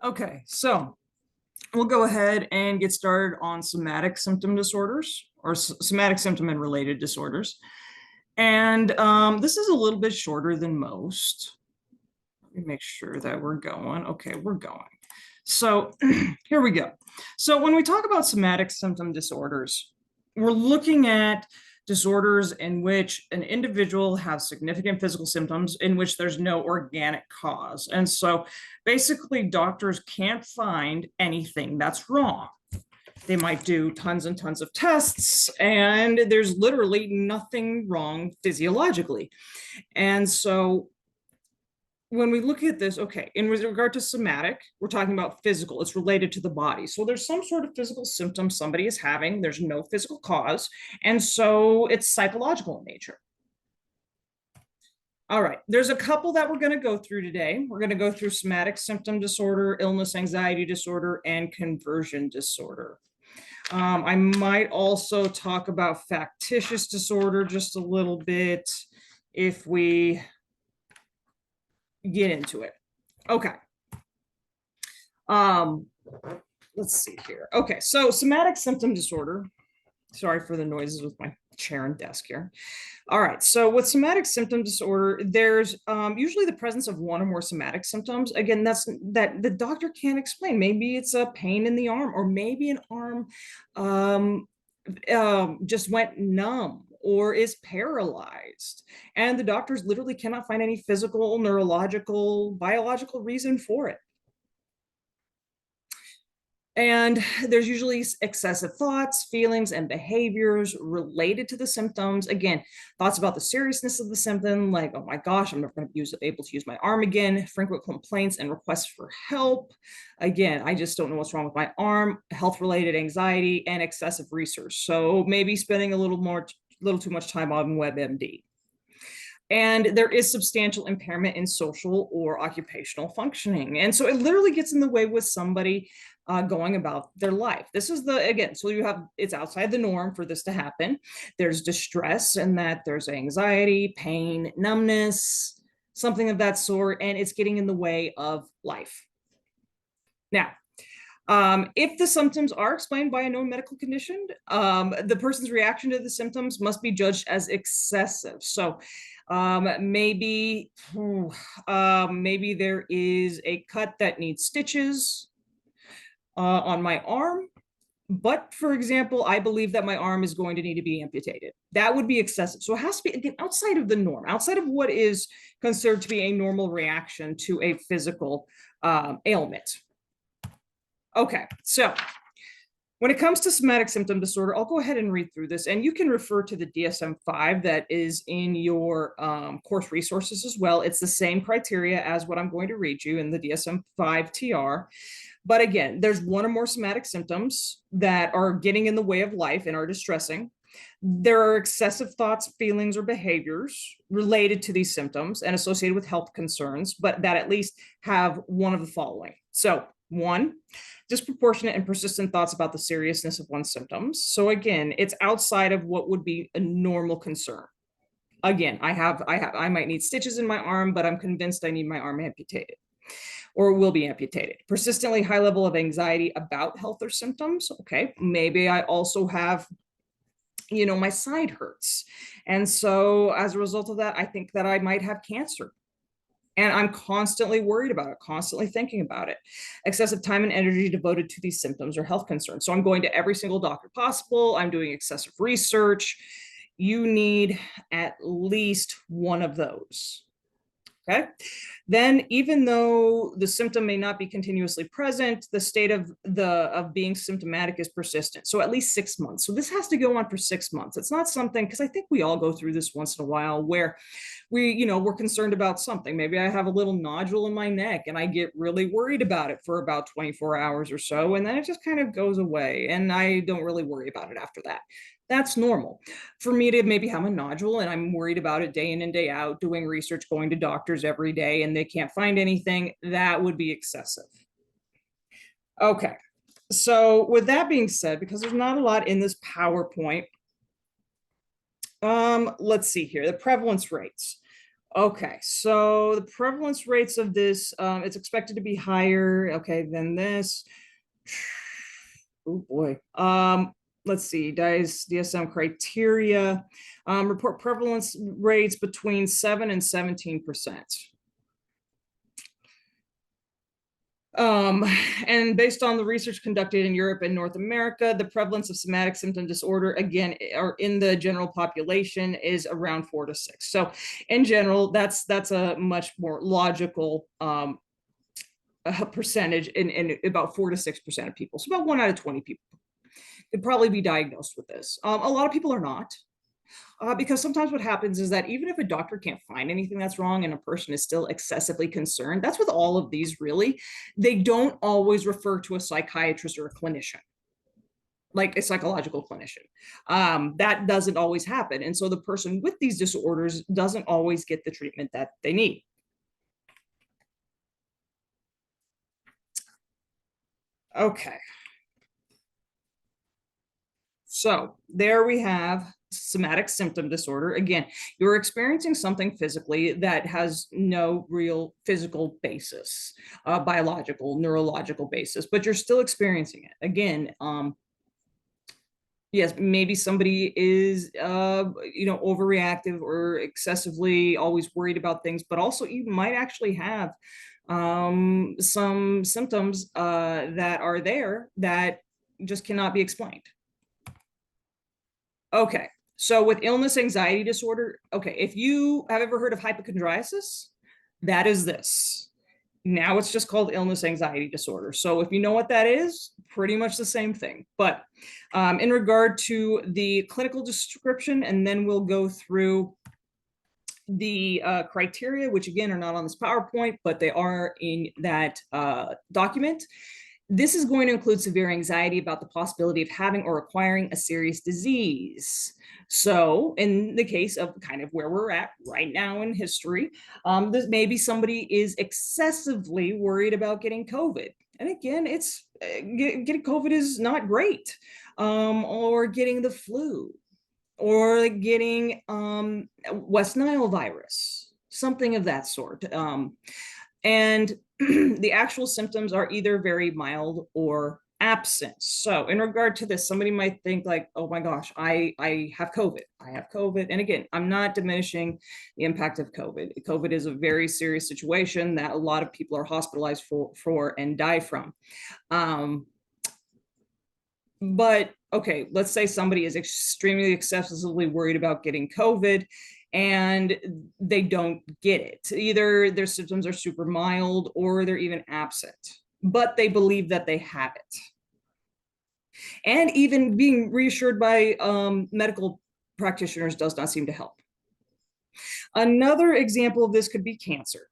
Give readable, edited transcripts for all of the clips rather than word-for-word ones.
Okay, so we'll go ahead and get started on somatic symptom disorders or somatic symptom and related disorders. And this is a little bit shorter than most. Let me make sure that we're going. Okay, we're going. So here we go. So when we talk about somatic symptom disorders, we're looking at disorders in which an individual has significant physical symptoms in which there's no organic cause. And so basically doctors can't find anything that's wrong. They might do tons and tons of tests and there's literally nothing wrong physiologically. And so when we look at this, okay, in regard to somatic, we're talking about physical, it's related to the body. So there's some sort of physical symptom somebody is having, there's no physical cause, and so it's psychological in nature. All right, there's a couple that we're going to go through today. We're going to go through somatic symptom disorder, illness anxiety disorder, and conversion disorder. I might also talk about factitious disorder just a little bit if we get into it. Okay. Let's see here. Okay, so somatic symptom disorder. Sorry for the noises with my chair and desk here. All right, so with somatic symptom disorder, there's usually the presence of one or more somatic symptoms. Again, that the doctor can't explain. Maybe it's a pain in the arm, or maybe an arm just went numb or is paralyzed. And the doctors literally cannot find any physical, neurological, biological reason for it. And there's usually excessive thoughts, feelings, and behaviors related to the symptoms. Again, thoughts about the seriousness of the symptom, like, oh my gosh, I'm never going to be able to use my arm again. Frequent complaints and requests for help. Again, I just don't know what's wrong with my arm. Health-related anxiety and excessive research. So maybe spending a little too much time on WebMD. And there is substantial impairment in social or occupational functioning. And so it literally gets in the way with somebody going about their life. This is again, so it's outside the norm for this to happen. There's distress and that there's anxiety, pain, numbness, something of that sort, and it's getting in the way of life. Now, if the symptoms are explained by a known medical condition, the person's reaction to the symptoms must be judged as excessive. So maybe there is a cut that needs stitches on my arm. But for example, I believe that my arm is going to need to be amputated. That would be excessive. So it has to be, again, outside of the norm, outside of what is considered to be a normal reaction to a physical ailment. Okay, so when it comes to somatic symptom disorder, I'll go ahead and read through this, and you can refer to the DSM-5 that is in your course resources as well. It's the same criteria as what I'm going to read you in the DSM-5 TR. But again, there's one or more somatic symptoms that are getting in the way of life and are distressing. There are excessive thoughts, feelings, or behaviors related to these symptoms and associated with health concerns, but that at least have one of the following. So, one, disproportionate and persistent thoughts about the seriousness of one's symptoms. So again, it's outside of what would be a normal concern. Again, I might need stitches in my arm, but I'm convinced I need my arm amputated or will be amputated. Persistently high level of anxiety about health or symptoms. Okay, maybe I also have, my side hurts. And so as a result of that, I think that I might have cancer. And I'm constantly worried about it, constantly thinking about it. Excessive time and energy devoted to these symptoms or health concerns. So I'm going to every single doctor possible. I'm doing excessive research. You need at least one of those. Okay. Then, even though the symptom may not be continuously present, the state of being symptomatic is persistent. So at least 6 months. So this has to go on for 6 months. It's not something, because I think we all go through this once in a while where we're concerned about something. Maybe I have a little nodule in my neck and I get really worried about it for about 24 hours or so. And then it just kind of goes away. And I don't really worry about it after that. That's normal. For me to maybe have a nodule and I'm worried about it day in and day out, doing research, going to doctors every day, and they can't find anything, that would be excessive. Okay, so with that being said, because there's not a lot in this PowerPoint, let's see here, the prevalence rates. Okay, so the prevalence rates of this, it's expected to be higher, okay, than this. Oh boy. Let's see, DSM criteria, report prevalence rates between 7 and 17%. Um, and based on the research conducted in Europe and North America, the prevalence of somatic symptom disorder, again, or in the general population, is around 4 to 6. So, in general, that's a much more logical percentage, in about 4 to 6% of people. So, about 1 out of 20 people could probably be diagnosed with this. A lot of people are not. Because sometimes what happens is that even if a doctor can't find anything that's wrong and a person is still excessively concerned, that's with all of these really, they don't always refer to a psychiatrist or a clinician, like a psychological clinician. That doesn't always happen. And so the person with these disorders doesn't always get the treatment that they need. Okay. So there we have somatic symptom disorder. Again, you're experiencing something physically that has no real physical basis, biological, neurological basis, but you're still experiencing it. Again, yes, maybe somebody is, overreactive or excessively always worried about things, but also you might actually have some symptoms that are there that just cannot be explained. Okay. So with illness anxiety disorder, okay, if you have ever heard of hypochondriasis, that is this. Now it's just called illness anxiety disorder. So if you know what that is, pretty much the same thing. But in regard to the clinical description, and then we'll go through the criteria, which again are not on this PowerPoint, but they are in that document. This is going to include severe anxiety about the possibility of having or acquiring a serious disease. So in the case of kind of where we're at right now in history, this maybe somebody is excessively worried about getting COVID. And again, it's getting COVID is not great, or getting the flu, or getting West Nile virus, something of that sort. And the actual symptoms are either very mild or absent. So in regard to this, somebody might think like, oh my gosh, I have COVID. I have COVID. And again, I'm not diminishing the impact of COVID. COVID is a very serious situation that a lot of people are hospitalized for and die from. But okay, let's say somebody is extremely excessively worried about getting COVID and they don't get it. Either their symptoms are super mild or they're even absent, but they believe that they have it. And even being reassured by medical practitioners does not seem to help. Another example of this could be cancer.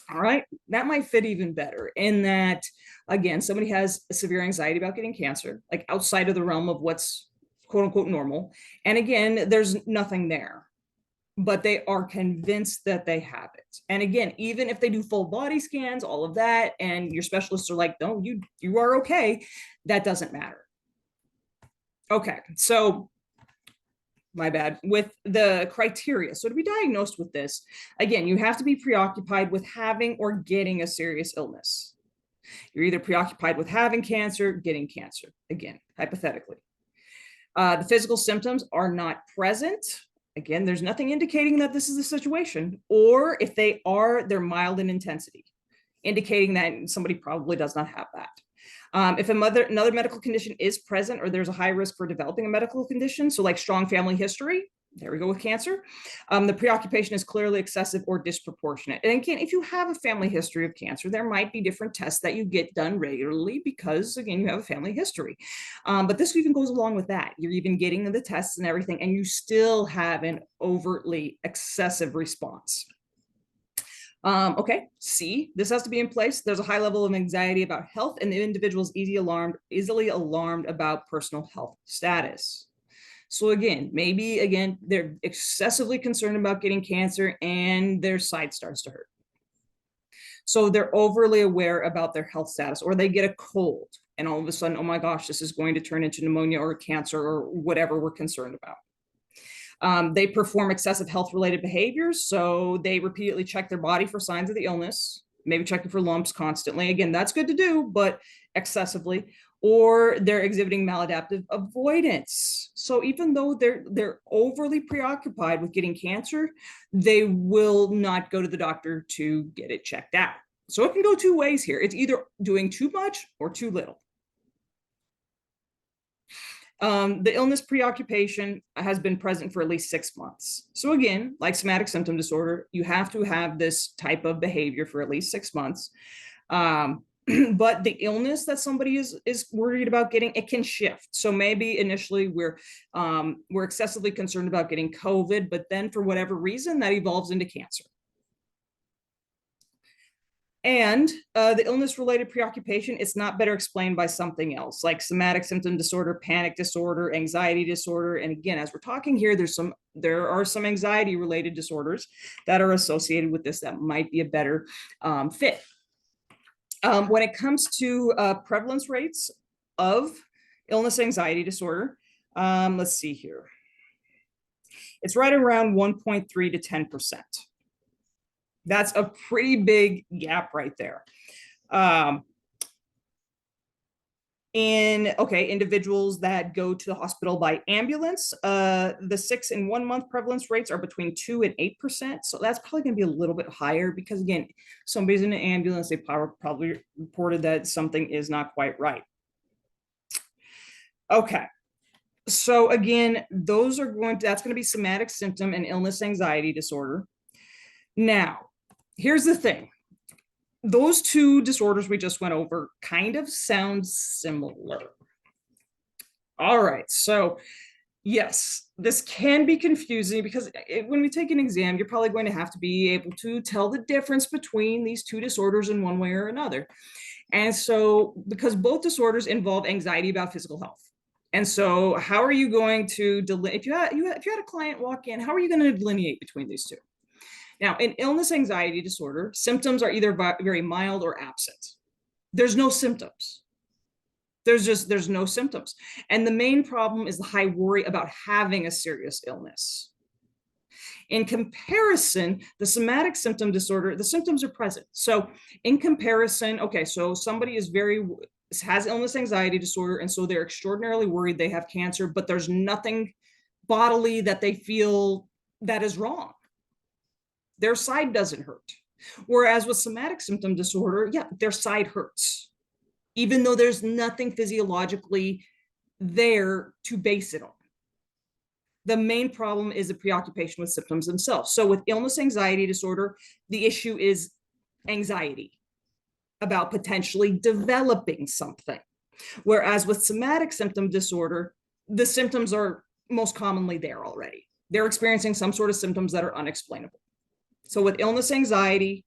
All right, that might fit even better in that, again, somebody has severe anxiety about getting cancer, like outside of the realm of what's quote unquote normal. And again, there's nothing there, but they are convinced that they have it. And again, even if they do full body scans, all of that, and your specialists are like, no, you are okay, that doesn't matter. Okay, so my bad, with the criteria. So to be diagnosed with this, again, you have to be preoccupied with having or getting a serious illness. You're either preoccupied with having cancer, getting cancer, again, hypothetically. The physical symptoms are not present. Again, there's nothing indicating that this is the situation, or if they are, they're mild in intensity, indicating that somebody probably does not have that. If another medical condition is present, or there's a high risk for developing a medical condition, so like strong family history, there we go with cancer, the preoccupation is clearly excessive or disproportionate. And again, if you have a family history of cancer, there might be different tests that you get done regularly because, again, you have a family history. But this even goes along with that. You're even getting the tests and everything, and you still have an overtly excessive response. Okay, C, this has to be in place. There's a high level of anxiety about health, and the individual is easily alarmed about personal health status. So again, maybe again, they're excessively concerned about getting cancer and their side starts to hurt. So they're overly aware about their health status, or they get a cold and all of a sudden, oh my gosh, this is going to turn into pneumonia or cancer or whatever we're concerned about. They perform excessive health-related behaviors, so they repeatedly check their body for signs of the illness, maybe checking for lumps constantly. Again, that's good to do, but excessively. Or they're exhibiting maladaptive avoidance. So even though they're overly preoccupied with getting cancer, they will not go to the doctor to get it checked out. So it can go two ways here. It's either doing too much or too little. The illness preoccupation has been present for at least 6 months. So again, like somatic symptom disorder, you have to have this type of behavior for at least 6 months. But the illness that somebody is worried about getting, it can shift. So maybe initially we're excessively concerned about getting COVID, but then for whatever reason that evolves into cancer. And the illness-related preoccupation, it's not better explained by something else, like somatic symptom disorder, panic disorder, anxiety disorder. And again, as we're talking here, there are some anxiety-related disorders that are associated with this that might be a better fit. When it comes to prevalence rates of illness anxiety disorder, let's see here. It's right around 1.3 to 10%. That's a pretty big gap right there. Individuals that go to the hospital by ambulance, the 6 and 1 month prevalence rates are between 2 and 8%. So that's probably going to be a little bit higher because, again, somebody's in an ambulance, they probably reported that something is not quite right. Okay. So again, that's going to be somatic symptom and illness anxiety disorder. Now, here's the thing. Those two disorders we just went over kind of sound similar. All right, so yes, this can be confusing because when we take an exam, you're probably going to have to be able to tell the difference between these two disorders in one way or another. And so, because both disorders involve anxiety about physical health. And so how are you going to if you had a client walk in, how are you going to delineate between these two? Now, in illness anxiety disorder, symptoms are either very mild or absent. There's no symptoms. There's no symptoms. And the main problem is the high worry about having a serious illness. In comparison, the somatic symptom disorder, the symptoms are present. So in comparison, okay, so somebody has illness anxiety disorder, and so they're extraordinarily worried they have cancer, but there's nothing bodily that they feel that is wrong. Their side doesn't hurt. Whereas with somatic symptom disorder, yeah, their side hurts, even though there's nothing physiologically there to base it on. The main problem is the preoccupation with symptoms themselves. So with illness anxiety disorder, the issue is anxiety about potentially developing something. Whereas with somatic symptom disorder, the symptoms are most commonly there already. They're experiencing some sort of symptoms that are unexplainable. So with illness anxiety,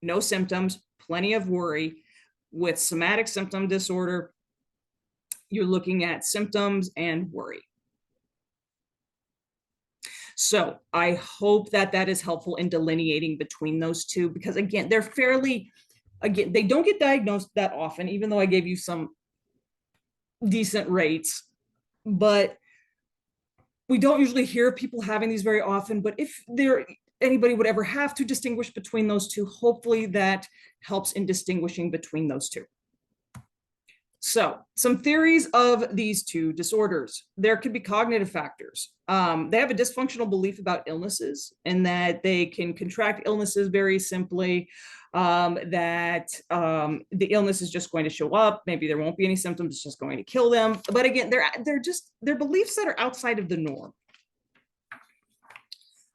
no symptoms, plenty of worry. With somatic symptom disorder, you're looking at symptoms and worry. So I hope that is helpful in delineating between those two, because again, they don't get diagnosed that often, even though I gave you some decent rates, but we don't usually hear people having these very often. But if anybody would ever have to distinguish between those two, hopefully that helps in distinguishing between those two. So some theories of these two disorders. There could be cognitive factors. They have a dysfunctional belief about illnesses and that they can contract illnesses very simply, that the illness is just going to show up. Maybe there won't be any symptoms, it's just going to kill them. But again, they're beliefs that are outside of the norm.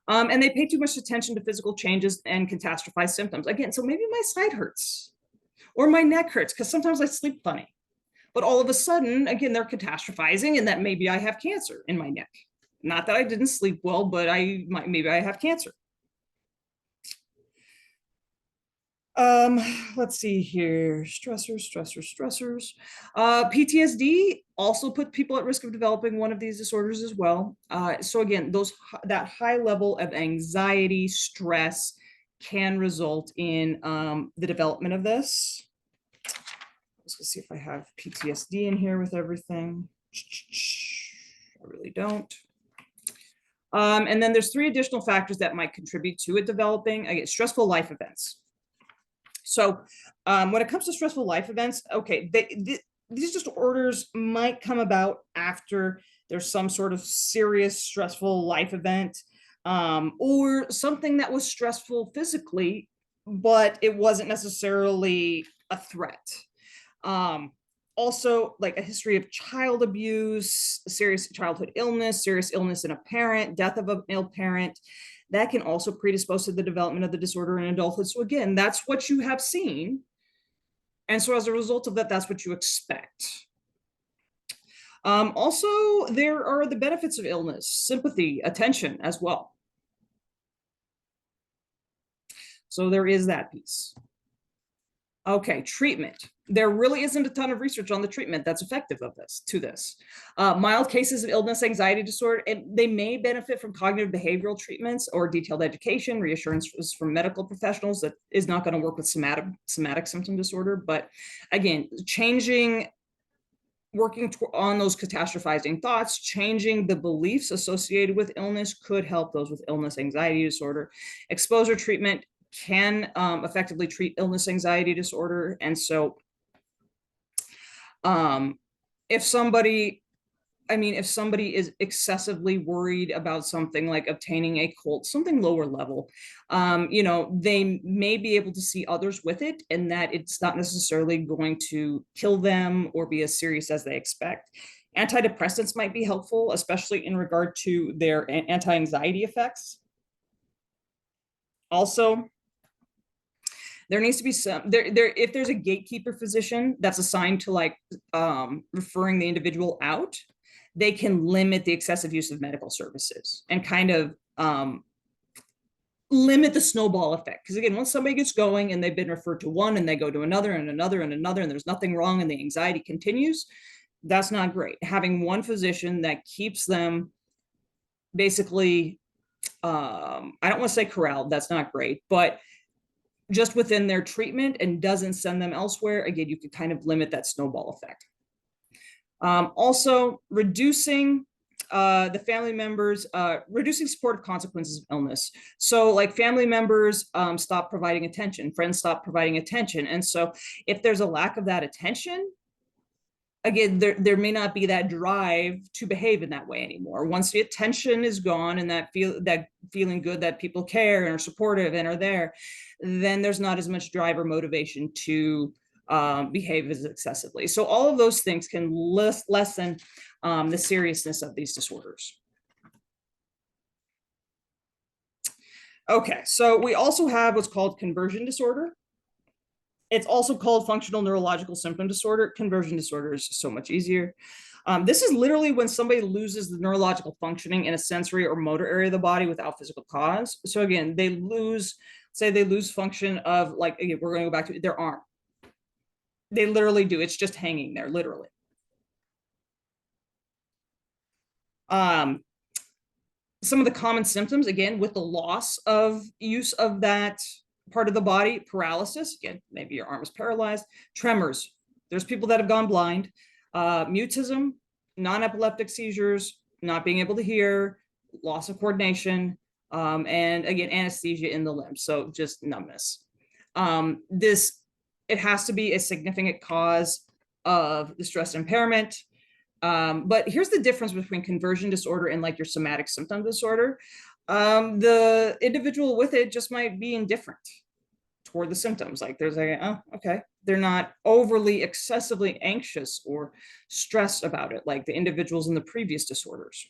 And they pay too much attention to physical changes and catastrophize symptoms. Again, so maybe my side hurts or my neck hurts because sometimes I sleep funny. But all of a sudden, again, they're catastrophizing and that maybe I have cancer in my neck. Not that I didn't sleep well, but maybe I have cancer. Let's see here. Stressors. PTSD also put people at risk of developing one of these disorders as well. So again, that high level of anxiety, stress can result in the development of this. Let's see if I have PTSD in here with everything. I really don't. And then there's 3 additional factors that might contribute to it developing. Again, stressful life events. So when it comes to stressful life events, okay, these disorders might come about after there's some sort of serious stressful life event, or something that was stressful physically, but it wasn't necessarily a threat. Um, Also, like a history of child abuse, serious childhood illness, serious illness in a parent, death of an ill parent, that can also predispose to the development of the disorder in adulthood. So again, that's what you have seen. And so as a result of that, that's what you expect. Also, there are the benefits of illness, sympathy, attention as well. So there is that piece. Okay, treatment. There really isn't a ton of research on the treatment that's effective of this. Mild cases of illness, anxiety disorder, and they may benefit from cognitive behavioral treatments or detailed education, reassurances from medical professionals that is not going to work with somatic symptom disorder. But again, working on those catastrophizing thoughts, changing the beliefs associated with illness could help those with illness, anxiety disorder. Exposure treatment can effectively treat illness, anxiety disorder. And so if somebody is excessively worried about something like obtaining a colt, something lower level, they may be able to see others with it, and that it's not necessarily going to kill them or be as serious as they expect. Antidepressants might be helpful, especially in regard to their anti-anxiety effects. Also, there needs to be if there's a gatekeeper physician that's assigned to referring the individual out, they can limit the excessive use of medical services and kind of limit the snowball effect. Because again, once somebody gets going and they've been referred to one and they go to another and another and another, and there's nothing wrong and the anxiety continues, that's not great. Having one physician that keeps them basically, I don't want to say corralled, that's not great, but just within their treatment and doesn't send them elsewhere, again, you can kind of limit that snowball effect. Also, reducing the family members, reducing supportive consequences of illness. So like family members stop providing attention, friends stop providing attention. And so if there's a lack of that attention, again, there may not be that drive to behave in that way anymore. Once the attention is gone and that feeling good that people care and are supportive and are there, then there's not as much drive or motivation to behave as excessively. So all of those things can lessen the seriousness of these disorders. Okay, so we also have what's called conversion disorder. It's also called functional neurological symptom disorder. Conversion disorder is so much easier. This is literally when somebody loses the neurological functioning in a sensory or motor area of the body without physical cause. So again, they lose function of, like, again, we're going to go back to their arm. They literally do. It's just hanging there, literally. Some of the common symptoms, again, with the loss of use of that part of the body: paralysis, again, maybe your arm is paralyzed; tremors, there's people that have gone blind; mutism, non-epileptic seizures, not being able to hear, loss of coordination, and again, anesthesia in the limbs, so just numbness. It has to be a significant cause of the stress impairment. But here's the difference between conversion disorder and like your somatic symptom disorder. The individual with it just might be indifferent toward the symptoms. Like there's like, oh, okay. They're not overly excessively anxious or stressed about it like the individuals in the previous disorders.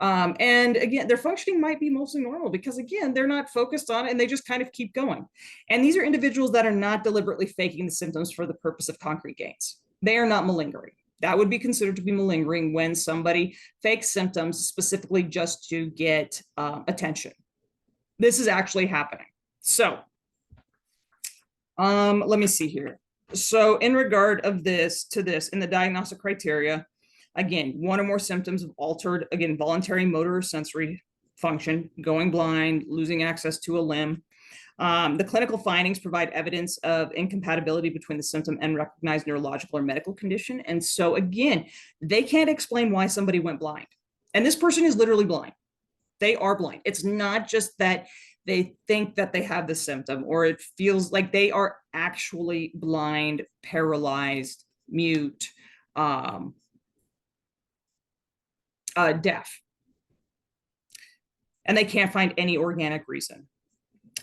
And again, their functioning might be mostly normal because again, they're not focused on it and they just kind of keep going. And these are individuals that are not deliberately faking the symptoms for the purpose of concrete gains. They are not malingering. That would be considered to be malingering when somebody fakes symptoms specifically just to get attention. This is actually happening. So let me see here. So in regard of this in the diagnostic criteria, again, one or more symptoms of altered, again, voluntary motor or sensory function, going blind, losing access to a limb. The clinical findings provide evidence of incompatibility between the symptom and recognized neurological or medical condition. And so again, they can't explain why somebody went blind. And this person is literally blind. They are blind. It's not just that they think that they have the symptom, or it feels like they are actually blind, paralyzed, mute, um, deaf, and they can't find any organic reason.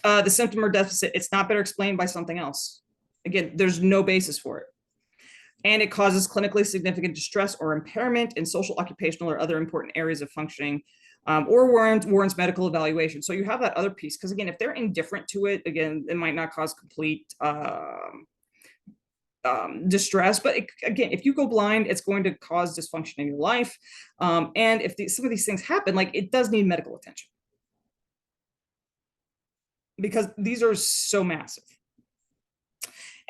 The symptom or deficit, it's not better explained by something else. Again, there's no basis for it. And it causes clinically significant distress or impairment in social, occupational, or other important areas of functioning, or warrants medical evaluation. So you have that other piece, because again, if they're indifferent to it, again, it might not cause complete distress. But again, if you go blind, it's going to cause dysfunction in your life. And if some of these things happen, like, it does need medical attention, because these are so massive.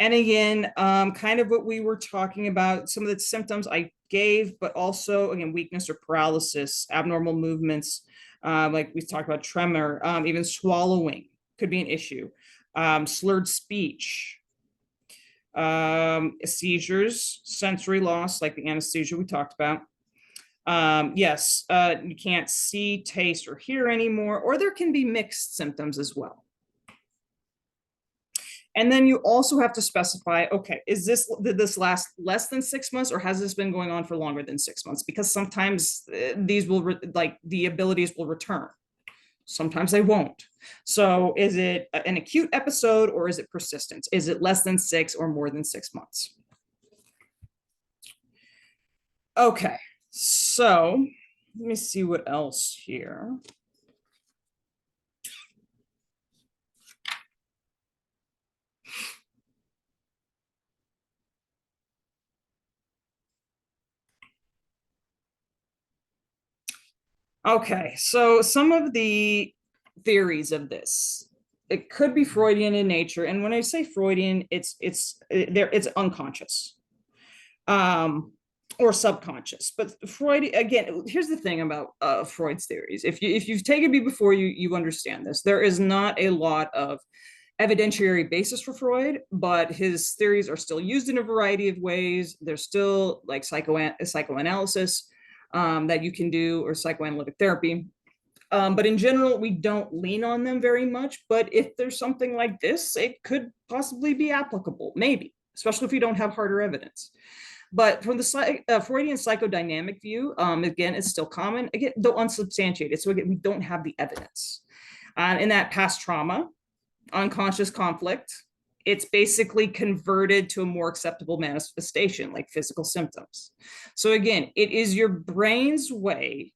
And again, kind of what we were talking about, some of the symptoms I gave, but also, again, weakness or paralysis, abnormal movements, like we talked about, tremor, even swallowing could be an issue, slurred speech, seizures, sensory loss, like the anesthesia we talked about. Yes, you can't see, taste, or hear anymore, or there can be mixed symptoms as well. And then you also have to specify, okay, did this last less than 6 months, or has this been going on for longer than 6 months? Because sometimes these will, like, the abilities will return. Sometimes they won't. So is it an acute episode, or is it persistent? Is it less than 6 or more than 6 months? Okay, so let me see what else here. Okay, so some of the theories of this, it could be Freudian in nature, and when I say Freudian, it's unconscious, or subconscious. But Freud, again, here's the thing about Freud's theories. If you've taken me before, you understand this. There is not a lot of evidentiary basis for Freud, but his theories are still used in a variety of ways. There's still, like, psychoanalysis that you can do, or psychoanalytic therapy. But in general, we don't lean on them very much. But if there's something like this, it could possibly be applicable, maybe, especially if you don't have harder evidence. But from the Freudian psychodynamic view, again, it's still common, again, though unsubstantiated. So again, we don't have the evidence. In that past trauma, unconscious conflict, it's basically converted to a more acceptable manifestation, like physical symptoms. So again, it is your brain's way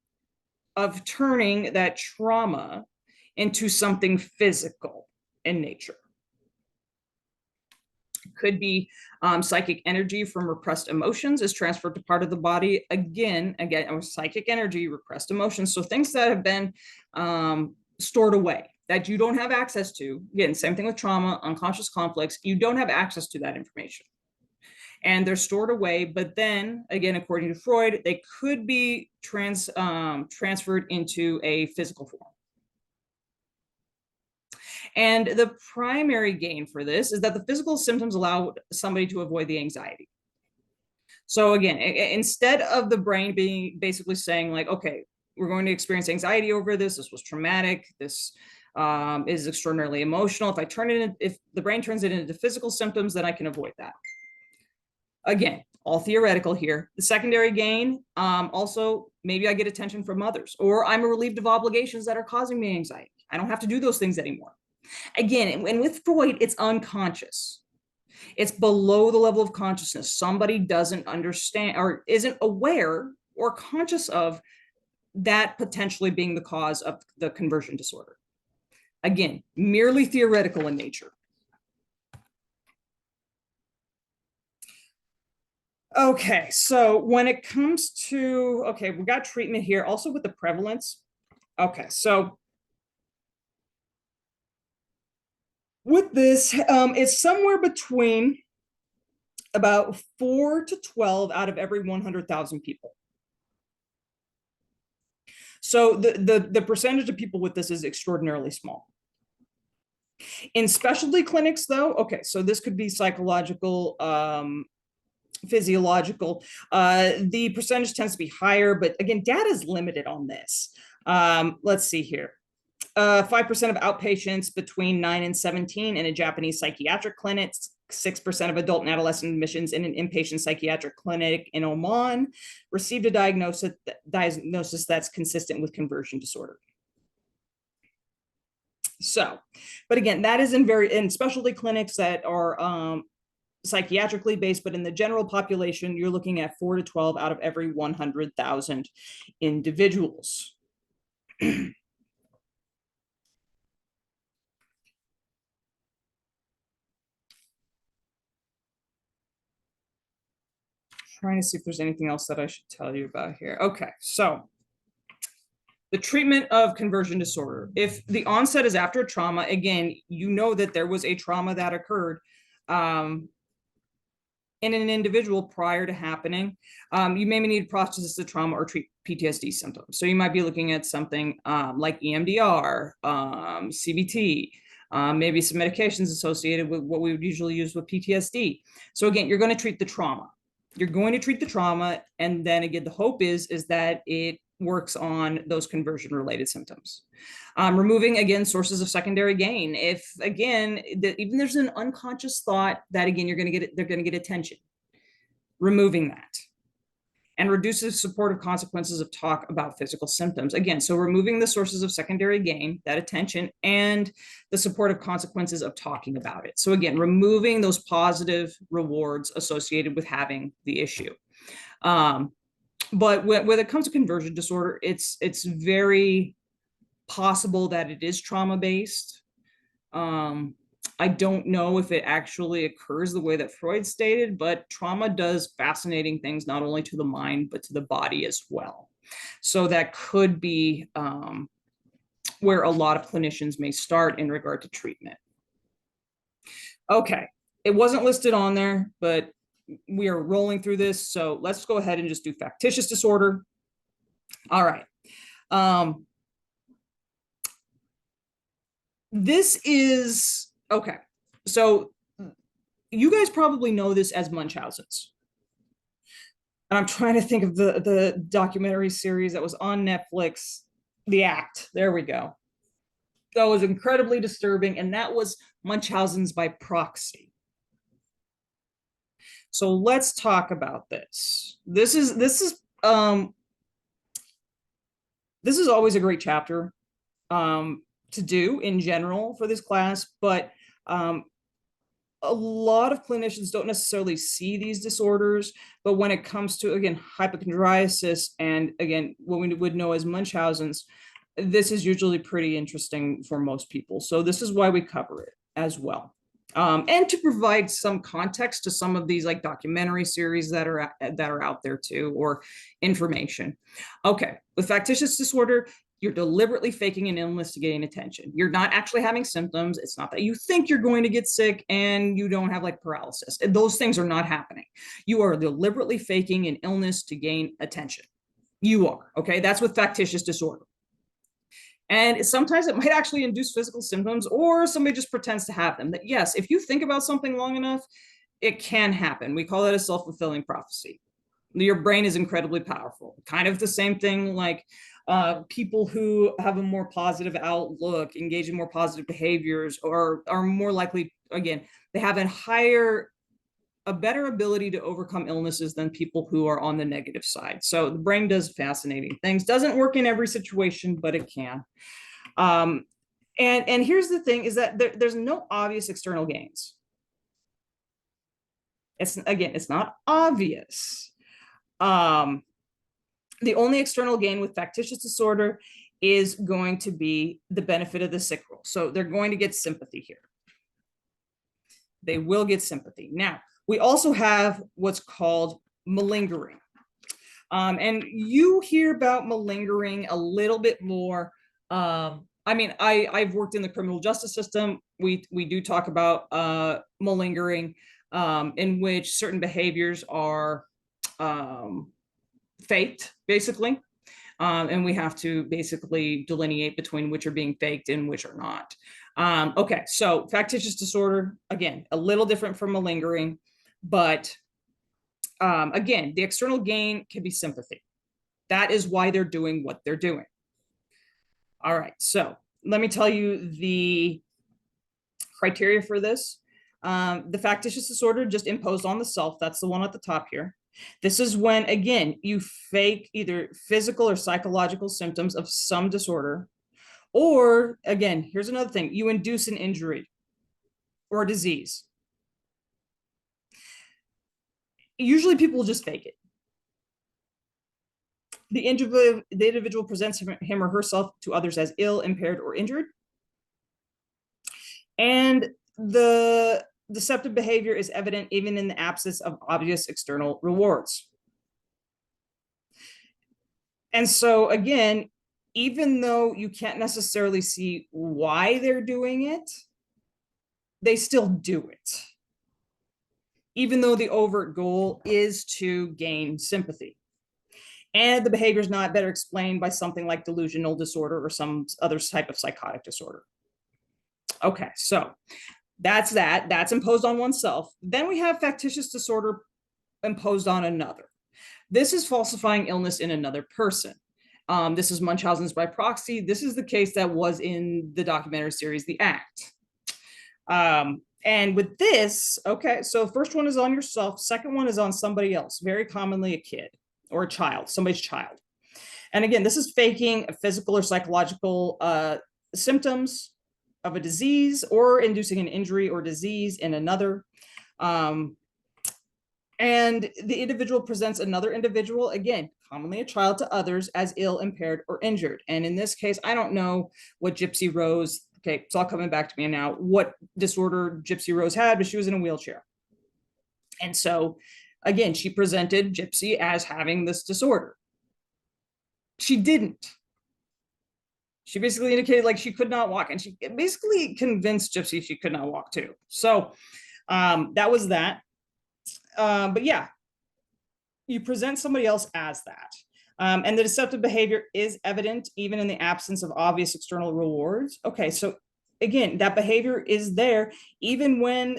of turning that trauma into something physical in nature. It could be psychic energy from repressed emotions is transferred to part of the body. Again, psychic energy, repressed emotions. So things that have been stored away, that you don't have access to. Again, same thing with trauma, unconscious conflicts. You don't have access to that information, and they're stored away. But then again, according to Freud, they could be transferred into a physical form. And the primary gain for this is that the physical symptoms allow somebody to avoid the anxiety. So again, instead of the brain being basically saying, like, okay, we're going to experience anxiety over this. This was traumatic. This is extraordinarily emotional. If the brain turns it into physical symptoms, then I can avoid that. Again, all theoretical here. The secondary gain, also, maybe I get attention from others, or I'm relieved of obligations that are causing me anxiety. I don't have to do those things anymore. Again, and with Freud, it's unconscious. It's below the level of consciousness. Somebody doesn't understand, or isn't aware or conscious of that potentially being the cause of the conversion disorder. Again, merely theoretical in nature. Okay, so when it comes to, okay, we got treatment here, also with the prevalence. Okay, so with this, it's somewhere between about 4 to 12 out of every 100,000 people. So the percentage of people with this is extraordinarily small. In specialty clinics, though, okay, so this could be psychological, physiological. The percentage tends to be higher, but again, data is limited on this. Let's see here. 5% of outpatients between 9 and 17 in a Japanese psychiatric clinic, 6% of adult and adolescent admissions in an inpatient psychiatric clinic in Oman received a diagnosis that's consistent with conversion disorder. So, but again, that is in specialty clinics that are psychiatrically based, but in the general population, you're looking at 4 to 12 out of every 100,000 individuals. Trying to see if there's anything else that I should tell you about here. Okay, so the treatment of conversion disorder. If the onset is after trauma, again, you know that there was a trauma that occurred in an individual prior to happening. You may need to process the trauma or treat PTSD symptoms. So you might be looking at something like EMDR, CBT, maybe some medications associated with what we would usually use with PTSD. So again, you're going to treat the trauma. You're going to treat the trauma, and then again, the hope is that it works on those conversion related symptoms. Removing again sources of secondary gain. If again, even there's an unconscious thought that again they're going to get attention. Removing that, and reduces supportive consequences of talk about physical symptoms. Again, so removing the sources of secondary gain, that attention, and the supportive consequences of talking about it. So again, removing those positive rewards associated with having the issue. But when it comes to conversion disorder, it's very possible that it is trauma-based. I don't know if it actually occurs the way that Freud stated, but trauma does fascinating things, not only to the mind, but to the body as well. So that could be where a lot of clinicians may start in regard to treatment. Okay, it wasn't listed on there, but we are rolling through this. So let's go ahead and just do factitious disorder. All right. This is, okay. So you guys probably know this as Munchausen's. And I'm trying to think of the documentary series that was on Netflix, The Act. There we go. That was incredibly disturbing, and that was Munchausen's by proxy. So let's talk about this. This is always a great chapter to do in general for this class, but a lot of clinicians don't necessarily see these disorders, but when it comes to, again, hypochondriasis and again, what we would know as Munchausen's, this is usually pretty interesting for most people. So this is why we cover it as well. And to provide some context to some of these like documentary series that are out there too, or information. Okay, with factitious disorder, you're deliberately faking an illness to gain attention. You're not actually having symptoms. It's not that you think you're going to get sick and you don't have like paralysis. Those things are not happening. You are deliberately faking an illness to gain attention. You are, okay? That's with factitious disorder. And sometimes it might actually induce physical symptoms, or somebody just pretends to have them. That yes, if you think about something long enough, it can happen. We call it a self-fulfilling prophecy. Your brain is incredibly powerful. Kind of the same thing like people who have a more positive outlook, engage in more positive behaviors, or are more likely, again, they have a better ability to overcome illnesses than people who are on the negative side. So the brain does fascinating things. Doesn't work in every situation, but it can. And here's the thing is that there's no obvious external gains. It's not obvious. The only external gain with factitious disorder is going to be the benefit of the sick role. So they're going to get sympathy here. They will get sympathy. Now, we also have what's called malingering. And you hear about malingering a little bit more. I mean, I've worked in the criminal justice system. We do talk about malingering, in which certain behaviors are faked, basically. And we have to basically delineate between which are being faked and which are not. Okay, so factitious disorder, again, a little different from malingering, but again, the external gain can be sympathy. That is why they're doing what they're doing. All right, so let me tell you the criteria for this. The factitious disorder just imposed on the self, that's the one at the top here. This is when, again, you fake either physical or psychological symptoms of some disorder, or again, here's another thing, you induce an injury or disease. Usually people will just fake it. The individual presents him or herself to others as ill, impaired, or injured. And the deceptive behavior is evident even in the absence of obvious external rewards. And so again, even though you can't necessarily see why they're doing it, they still do it, even though the overt goal is to gain sympathy. And the behavior is not better explained by something like delusional disorder or some other type of psychotic disorder. Okay, so that's imposed on oneself. Then we have factitious disorder imposed on another. This is falsifying illness in another person. This is Munchausen's by proxy. This is the case that was in the documentary series, The Act. And with this, okay, so first one is on yourself. Second one is on somebody else, very commonly a kid or a child, somebody's child. And again, this is faking a physical or psychological symptoms of a disease or inducing an injury or disease in another. And the individual presents another individual, again, commonly a child, to others as ill, impaired, or injured. And in this case, I don't know what Gypsy Rose, okay, it's all coming back to me now, what disorder Gypsy Rose had, but she was in a wheelchair. And so, again, she presented Gypsy as having this disorder. She didn't. She basically indicated like she could not walk, and she basically convinced Gypsy she could not walk too. So that was that. But yeah, you present somebody else as that. And the deceptive behavior is evident even in the absence of obvious external rewards. Okay, so again, that behavior is there even when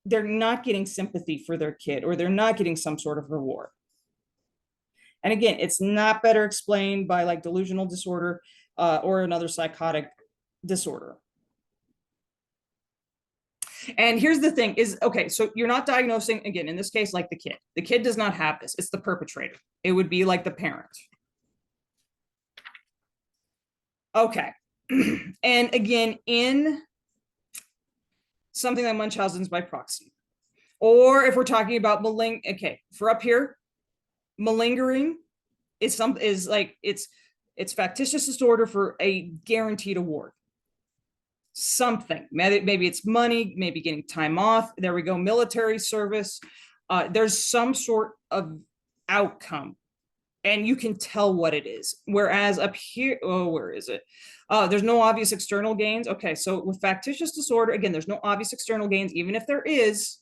they're not getting sympathy for their kid or they're not getting some sort of reward. And again, it's not better explained by like delusional disorder or another psychotic disorder. And here's the thing is, okay, so you're not diagnosing, again, in this case, like the kid. The kid does not have this. It's the perpetrator. It would be like the parent. Okay. And again, in something like Munchausen's by proxy, or if we're talking about okay, for up here, malingering is like it's factitious disorder for a guaranteed award. Something, maybe it's money, maybe getting time off. There we go, military service. There's some sort of outcome, and you can tell what it is. Whereas up here, oh, where is it? There's no obvious external gains. Okay, so with factitious disorder, again, there's no obvious external gains, even if there is,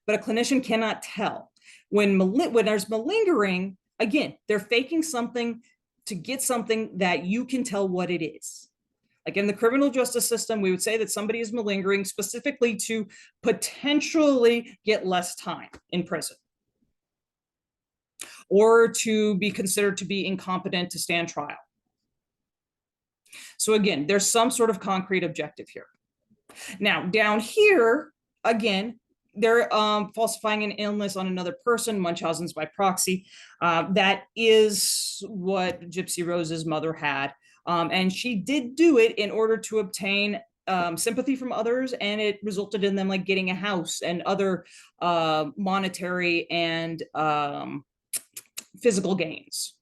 but a clinician cannot tell. When there's malingering, again, they're faking something to get something that you can tell what it is. Like in the criminal justice system, we would say that somebody is malingering specifically to potentially get less time in prison or to be considered to be incompetent to stand trial. So again, there's some sort of concrete objective here. Now, down here, again, they're falsifying an illness on another person, Munchausen's by proxy. That is what Gypsy Rose's mother had. And she did do it in order to obtain sympathy from others, and it resulted in them like getting a house and other monetary and physical gains.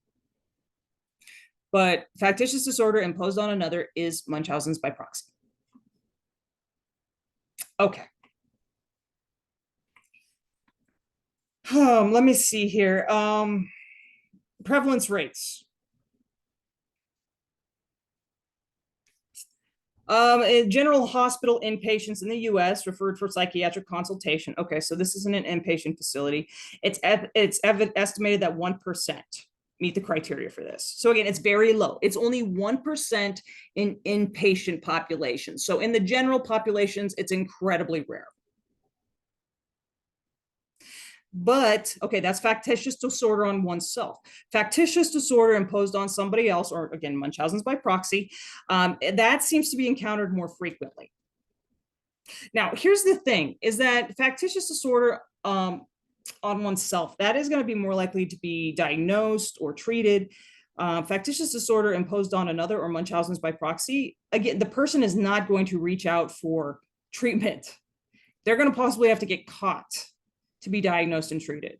But factitious disorder imposed on another is Munchausen's by proxy. Okay. Let me see here. Prevalence rates. In general hospital inpatients in the US referred for psychiatric consultation. Okay, so this isn't an inpatient facility. It's estimated that 1% meet the criteria for this. So again, it's very low. It's only 1% in inpatient populations. So in the general populations, it's incredibly rare. But okay, that's factitious disorder on oneself. Factitious disorder imposed on somebody else, or again, Munchausen's by proxy, that seems to be encountered more frequently. Now, here's the thing: is that factitious disorder on oneself, that is going to be more likely to be diagnosed or treated. Factitious disorder imposed on another, or Munchausen's by proxy, again, the person is not going to reach out for treatment. They're going to possibly have to get caught to be diagnosed and treated,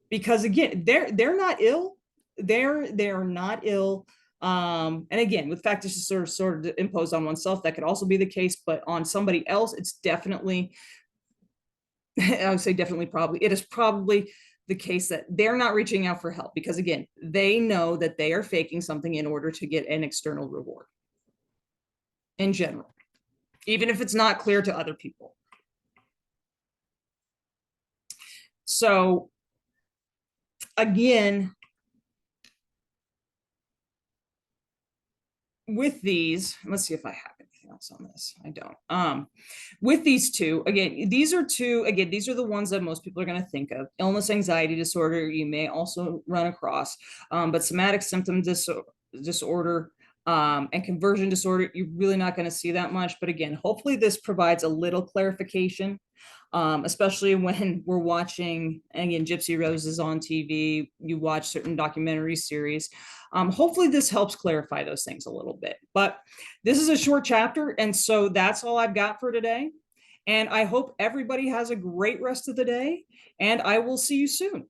because again, they're not ill. They're not ill. And again, with factitious disorder imposed on oneself, that could also be the case, but on somebody else, it's definitely, I would say definitely, probably, it is probably the case that they're not reaching out for help, because again, they know that they are faking something in order to get an external reward in general, even if it's not clear to other people. So again, with these, let's see if I have anything else on this. I don't. With these two, again, these are the ones that most people are going to think of. Illness, anxiety disorder, you may also run across, but somatic symptom disorder, and conversion disorder, you're really not going to see that much. But again, hopefully this provides a little clarification, especially when we're watching, again, Gypsy Roses on TV, you watch certain documentary series. Hopefully this helps clarify those things a little bit. But this is a short chapter, and so that's all I've got for today. And I hope everybody has a great rest of the day, and I will see you soon.